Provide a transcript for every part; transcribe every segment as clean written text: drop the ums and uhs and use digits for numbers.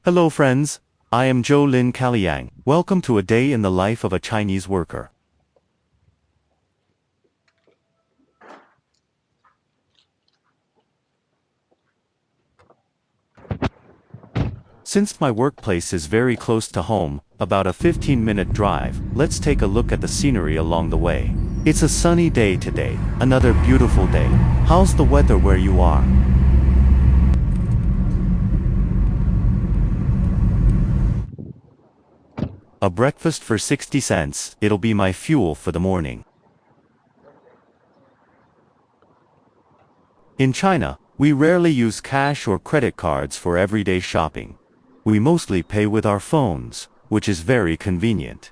Hello friends, I am Zhou Lin Kaliang. Welcome to a day in the life of a Chinese worker. Since my workplace is very close to home, about a 15-minute drive, let's take a look at the scenery along the way. It's a sunny day today, another beautiful day. How's the weather where you are? A breakfast for 60 cents, it'll be my fuel for the morning. In China, we rarely use cash or credit cards for everyday shopping. We mostly pay with our phones, which is very convenient.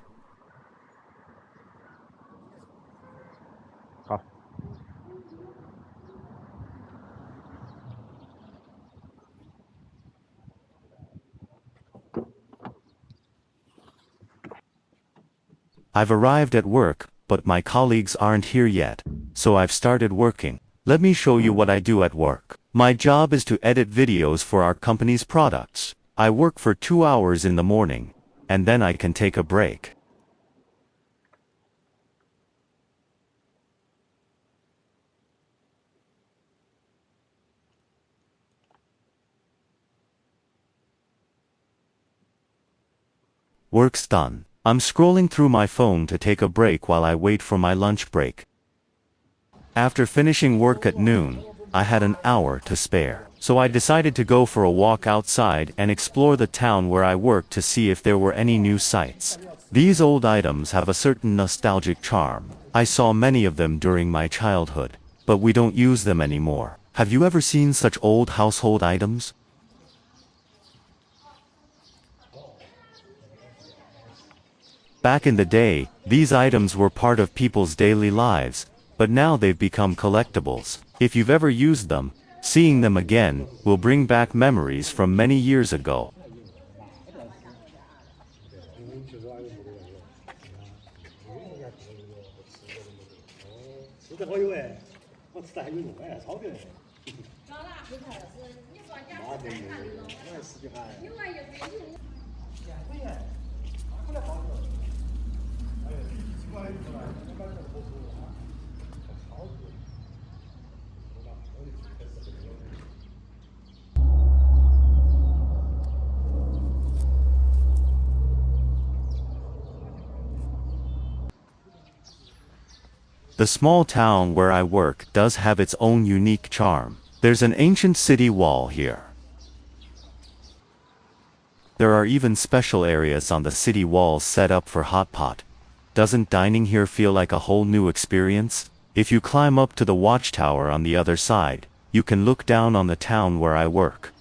I've arrived at work, but my colleagues aren't here yet, so I've started working. Let me show you what I do at work. My job is to edit videos for our company's products. I work for 2 hours in the morning, and then I can take a break. Work's done. I'm scrolling through my phone to take a break while I wait for my lunch break. After finishing work at noon, I had an hour to spare. So I decided to go for a walk outside and explore the town where I work to see if there were any new sights. These old items have a certain nostalgic charm. I saw many of them during my childhood, but we don't use them anymore. Have you ever seen such old household items? Back in the day, these items were part of people's daily lives, but now they've become collectibles. If you've ever used them, seeing them again will bring back memories from many years ago. The small town where I work does have its own unique charm. There's an ancient city wall here. There are even special areas on the city walls set up for hot pot. Doesn't dining here feel like a whole new experience? If you climb up to the watchtower on the other side, you can look down on the town where I work.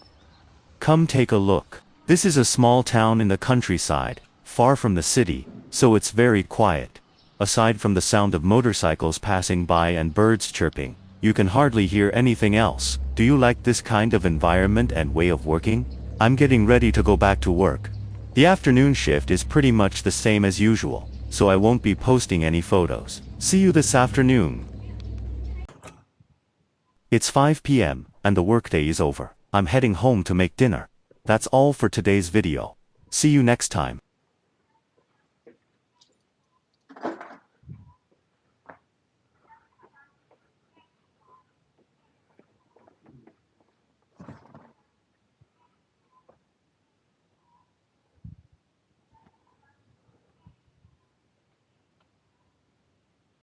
Come take a look. This is a small town in the countryside, far from the city, so it's very quiet. Aside from the sound of motorcycles passing by and birds chirping, you can hardly hear anything else. Do you like this kind of environment and way of working? I'm getting ready to go back to work. The afternoon shift is pretty much the same as usual, so I won't be posting any photos. See you this afternoon. It's 5 p.m. and the workday is over. I'm heading home to make dinner. That's all for today's video. See you next time.